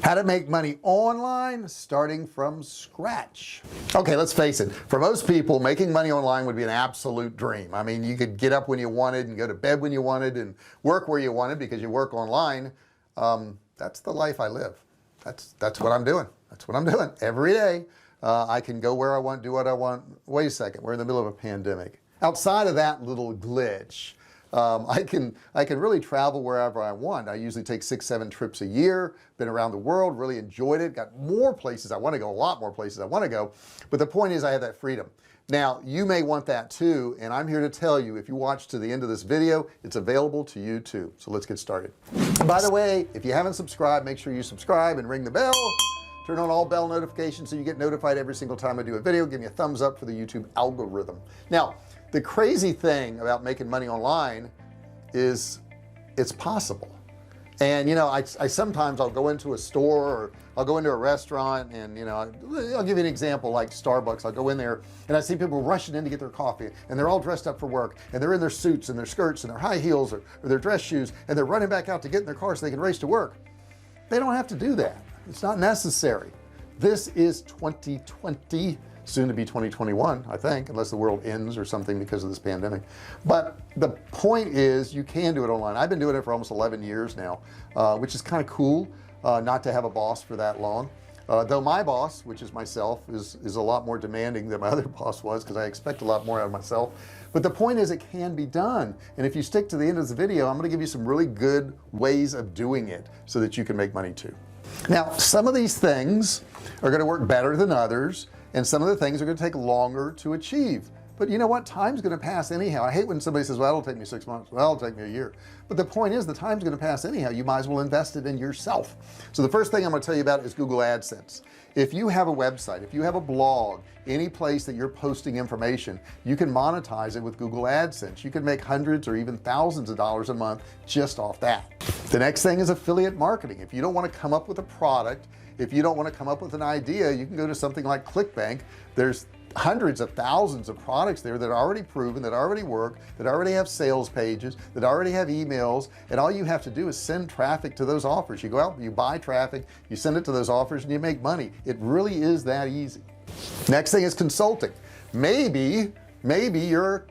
How to make money online starting from scratch. Okay, let's face it, for most people making money online would be an absolute dream. I mean, you could get up when you wanted and go to bed when you wanted and work where you wanted because you work online. That's the life I live. That's what I'm doing. That's what I'm doing every day. I can go where I want, do what I want. Wait a second, we're in the middle of a pandemic. Outside of that little glitch, I can really travel wherever I want. I usually take 6-7 trips a year, been around the world, really enjoyed it, got more places I want to go, a lot more places I want to go, but the point is I have that freedom. Now you may want that too, and I'm here to tell you, if you watch to the end of this video, it's available to you too. So let's get started. And by the way, if you haven't subscribed, make sure you subscribe and ring the bell, turn on all bell notifications so you get notified every single time I do a video. Give me a thumbs up for the YouTube algorithm. Now the crazy thing about making money online is it's possible. And you know, I sometimes I'll go into a store or I'll go into a restaurant and you know, I'll give you an example like Starbucks. I'll go in there and I see people rushing in to get their coffee and they're all dressed up for work and they're in their suits and their skirts and their high heels or their dress shoes and they're running back out to get in their car so they can race to work. They don't have to do that. It's not necessary. This is 2020, soon to be 2021, I think, unless the world ends or something because of this pandemic. But the point is you can do it online. I've been doing it for almost 11 years now, which is kind of cool, not to have a boss for that long, though my boss, which is myself, is a lot more demanding than my other boss was because I expect a lot more out of myself. But the point is it can be done, and if you stick to the end of the video, I'm going to give you some really good ways of doing it so that you can make money too. Now some of these things are going to work better than others, and some of the things are going to take longer to achieve, but you know what, time's going to pass anyhow. I hate when somebody says, well, it'll take me 6 months. Well, it'll take me a year. But the point is the time's going to pass anyhow. You might as well invest it in yourself. So the first thing I'm going to tell you about is Google AdSense. If you have a website, if you have a blog, any place that you're posting information, you can monetize it with Google AdSense. You can make hundreds or even thousands of dollars a month just off that. The next thing is affiliate marketing. If you don't want to come up with a product, if you don't want to come up with an idea, you can go to something like ClickBank. There's hundreds of thousands of products there that are already proven, that already work, that already have sales pages, that already have emails, and all you have to do is send traffic to those offers. You go out, you buy traffic, you send it to those offers, and you make money. It really is that easy. Next thing is consulting. Maybe you're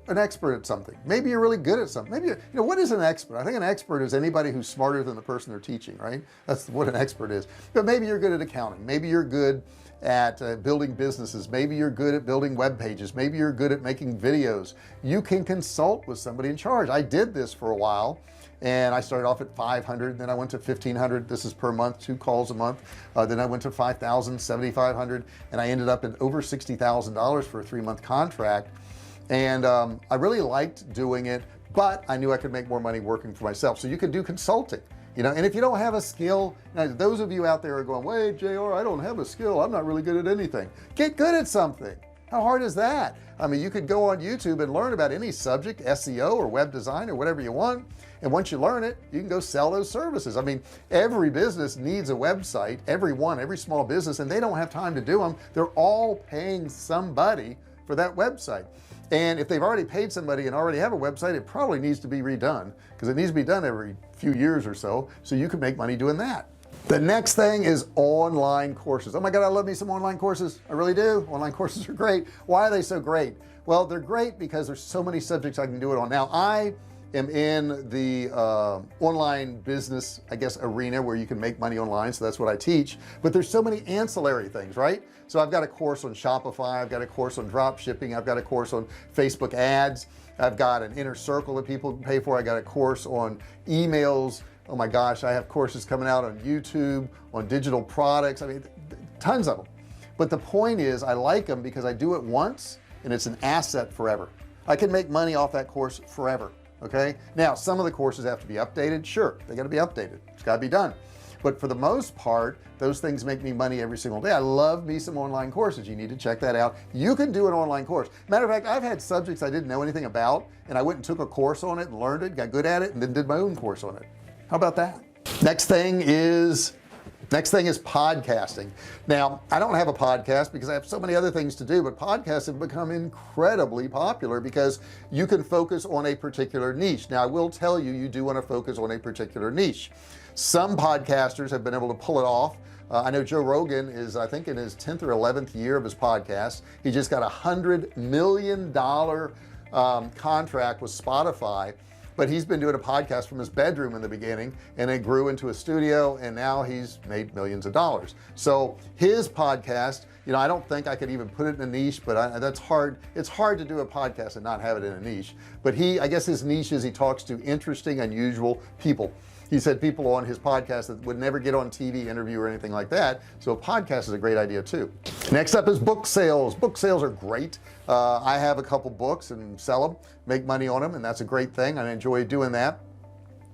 an expert at something. Maybe you're really good at something. Maybe you know, what is an expert? I think an expert is anybody who's smarter than the person they're teaching, right? That's what an expert is. But maybe you're good at accounting. Maybe you're good at building businesses. Maybe you're good at building web pages. Maybe you're good at making videos. You can consult with somebody in charge. I did this for a while, and I started off at 500, then I went to 1500. This is per month, 2 calls a month. Then I went to 5,000, 7,500, and I ended up at over $60,000 for a 3-month contract. And I really liked doing it, but I knew I could make more money working for myself. So you can do consulting, you know, and if you don't have a skill, now those of you out there are going, wait, JR, I don't have a skill, I'm not really good at anything. Get good at something. How hard is that? I mean, you could go on YouTube and learn about any subject, SEO or web design or whatever you want, and once you learn it, you can go sell those services. I mean, every business needs a website, every small business, and they don't have time to do them. They're all paying somebody for that website, and if they've already paid somebody and already have a website, it probably needs to be redone because it needs to be done every few years or so you can make money doing that. The next thing is online courses. Oh my God, I love me some online courses. I really do. Online courses are great. Why are they so great? Well, they're great because there's so many subjects I can do it on. Now I am in the online business, I guess, arena where you can make money online, so that's what I teach, but there's so many ancillary things, right? So I've got a course on Shopify, I've got a course on drop shipping, I've got a course on Facebook ads, I've got an inner circle that people can pay for, I got a course on emails. Oh my gosh, I have courses coming out on YouTube on digital products. I mean, tons of them. But the point is I like them because I do it once and it's an asset forever. I can make money off that course forever. Okay, now some of the courses have to be updated. Sure, they got to be updated. It's got to be done. But for the most part, those things make me money every single day. I love me some online courses. You need to check that out. You can do an online course. Matter of fact, I've had subjects I didn't know anything about, and I went and took a course on it and learned it, got good at it, and then did my own course on it. How about that? Next thing is podcasting. Now I don't have a podcast because I have so many other things to do, but podcasts have become incredibly popular because you can focus on a particular niche. Now I will tell you, you do want to focus on a particular niche. Some podcasters have been able to pull it off. I know Joe Rogan is, I think, in his 10th or 11th year of his podcast. He just got $100 million contract with Spotify, but he's been doing a podcast from his bedroom in the beginning, and it grew into a studio, and now he's made millions of dollars. So his podcast, you know, I don't think I could even put it in a niche, but that's hard. It's hard to do a podcast and not have it in a niche. But I guess his niche is he talks to interesting, unusual people. He said people on his podcast that would never get on TV interview or anything like that. So a podcast is a great idea too. Next up is book sales. Book sales are great. I have a couple books and sell them, make money on them, and that's a great thing. I enjoy doing that.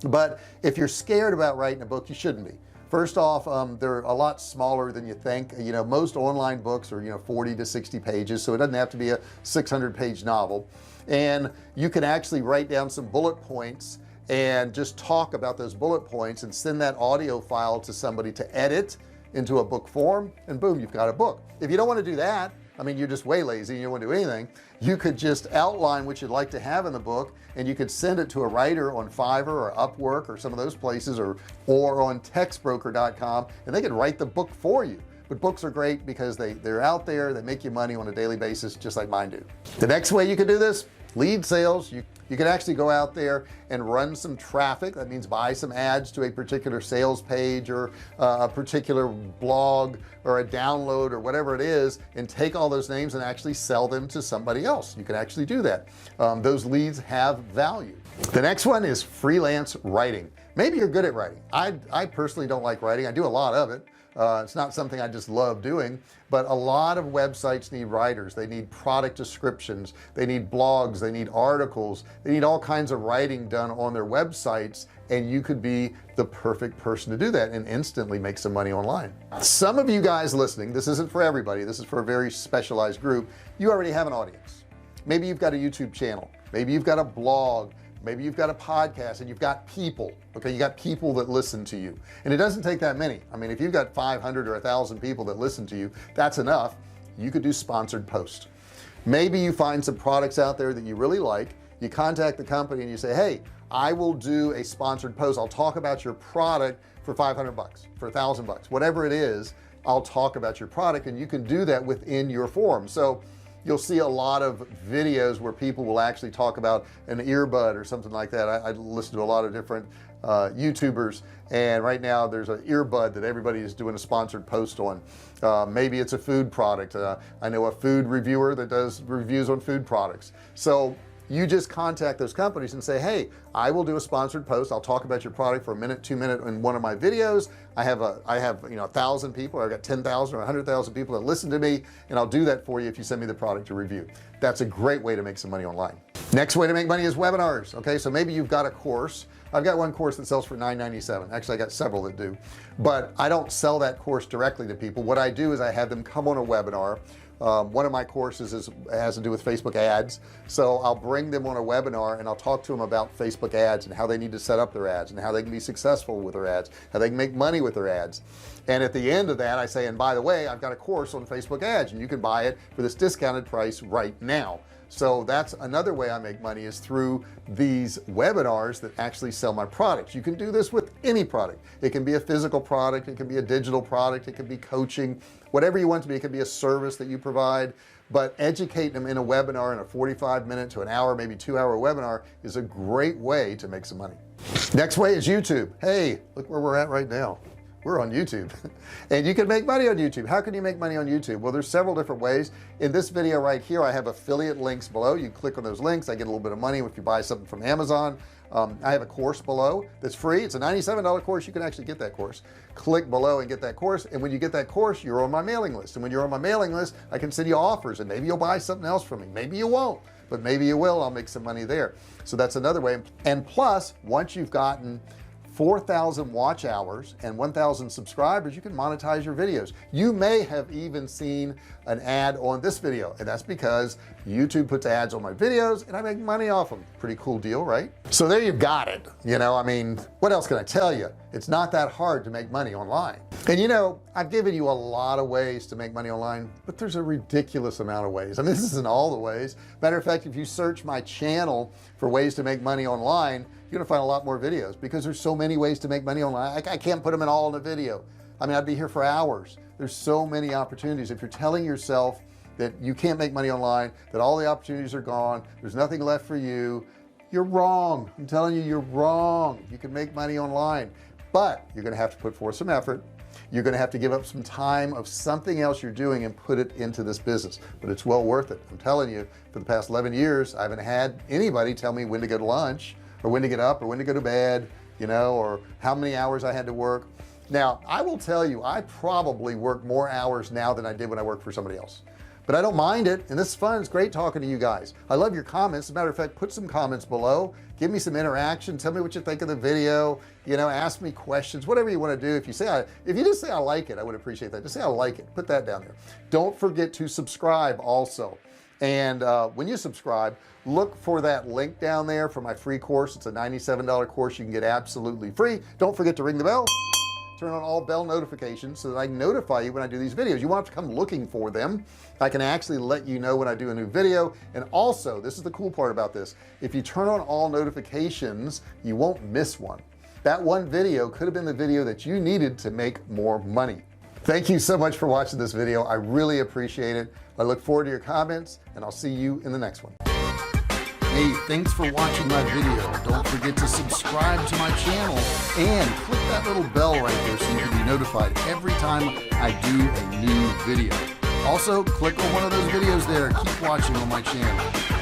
But if you're scared about writing a book, you shouldn't be. First off, they're a lot smaller than you think. You know, most online books are, you know, 40 to 60 pages, so it doesn't have to be a 600-page novel. And you can actually write down some bullet points and just talk about those bullet points and send that audio file to somebody to edit into a book form, and boom, you've got a book. If you don't want to do that, I mean, you're just way lazy and you don't want to do anything, you could just outline what you'd like to have in the book, and you could send it to a writer on Fiverr or Upwork or some of those places, or on textbroker.com, and they could write the book for you. But books are great because they're out there, they make you money on a daily basis, just like mine do. The next way you can do this, lead sales. You can actually go out there and run some traffic. That means buy some ads to a particular sales page or a particular blog or a download or whatever it is, and take all those names and actually sell them to somebody else. You can actually do that. Those leads have value. The next one is freelance writing. Maybe you're good at writing. I personally don't like writing. I do a lot of it. It's not something I just love doing, but a lot of websites need writers. They need product descriptions, they need blogs, they need articles, they need all kinds of writing done on their websites, and you could be the perfect person to do that and instantly make some money online. Some of you guys listening, this isn't for everybody, this is for a very specialized group. You already have an audience. Maybe you've got a YouTube channel, maybe you've got a blog, maybe you've got a podcast, and you've got people. Okay, you got people that listen to you, and it doesn't take that many. I mean, if you've got 500 or 1,000 people that listen to you, that's enough. You could do sponsored posts. Maybe you find some products out there that you really like, you contact the company and you say, hey, I will do a sponsored post. I'll talk about your product for 500 bucks, for 1,000 bucks, whatever it is. I'll talk about your product, and you can do that within your forum. So you'll see a lot of videos where people will actually talk about an earbud or something like that. I listen to a lot of different YouTubers, and right now there's an earbud that everybody is doing a sponsored post on. Maybe it's a food product. I know a food reviewer that does reviews on food products. So you just contact those companies and say, hey, I will do a sponsored post. I'll talk about your product for a minute, 2 minutes in one of my videos. I have you know, 1,000 people, or I've got 10,000 or 100,000 people that listen to me, and I'll do that for you if you send me the product to review. That's a great way to make some money online. Next way to make money is webinars. Okay, so maybe you've got a course. I've got one course that sells for $9.97. Actually, I got several that do, but I don't sell that course directly to people. What I do is I have them come on a webinar. One of my courses has to do with Facebook ads, so I'll bring them on a webinar and I'll talk to them about Facebook ads and how they need to set up their ads and how they can be successful with their ads, how they can make money with their ads. And at the end of that, I say, and by the way, I've got a course on Facebook ads, and you can buy it for this discounted price right now. So that's another way I make money, is through these webinars that actually sell my products. You can do this with any product. It can be a physical product, it can be a digital product, it can be coaching, whatever you want to be. It can be a service that you provide, but educate them in a webinar, in a 45-minute to an hour, maybe 2-hour webinar, is a great way to make some money. Next way is YouTube. Hey, look where we're at right now. We're on YouTube and you can make money on YouTube. How can you make money on YouTube? Well, there's several different ways. In this video right here, I have affiliate links below. You click on those links, I get a little bit of money if you buy something from Amazon. I have a course below that's free. It's a $97 course. You can actually get that course. Click below and get that course, and when you get that course, you're on my mailing list, and when you're on my mailing list, I can send you offers, and maybe you'll buy something else from me. Maybe you won't, but maybe you will. I'll make some money there. So that's another way. And plus, once you've gotten 4,000 watch hours and 1,000 subscribers, you can monetize your videos. You may have even seen an ad on this video, and that's because YouTube puts ads on my videos and I make money off them. Pretty cool deal, right? So there you got it. You know, I mean, what else can I tell you? It's not that hard to make money online. And you know, I've given you a lot of ways to make money online, but there's a ridiculous amount of ways. I mean, this isn't all the ways. Matter of fact, if you search my channel for ways to make money online, you're gonna find a lot more videos because there's so many ways to make money online. I can't put them in all in a video. I mean, I'd be here for hours. There's so many opportunities. If you're telling yourself that you can't make money online, that all the opportunities are gone, there's nothing left for you, you're wrong. I'm telling you, you're wrong. You can make money online, but you're gonna have to put forth some effort. You're gonna have to give up some time of something else you're doing and put it into this business, but it's well worth it. I'm telling you, for the past 11 years I haven't had anybody tell me when to go to lunch or when to get up or when to go to bed, you know, or how many hours I had to work. Now I will tell you, I probably work more hours now than I did when I worked for somebody else, but I don't mind it, and this is fun. It's great talking to you guys. I love your comments. As a matter of fact, put some comments below, give me some interaction, tell me what you think of the video, you know, ask me questions, whatever you want to do. If you just say I like it, I would appreciate that. Just say I like it, put that down there. Don't forget to subscribe also, and when you subscribe, look for that link down there for my free course. It's a $97 course you can get absolutely free. Don't forget to ring the bell, turn on all bell notifications so that I can notify you when I do these videos. You won't have to come looking for them. I can actually let you know when I do a new video. And also, this is the cool part about this, if you turn on all notifications, you won't miss one. That one video could have been the video that you needed to make more money. Thank you so much for watching this video. I really appreciate it. I look forward to your comments, and I'll see you in the next one. Hey, thanks for watching my video. Don't forget to subscribe to my channel and click that little bell right there so you can be notified every time I do a new video. Also, click on one of those videos there. Keep watching on my channel.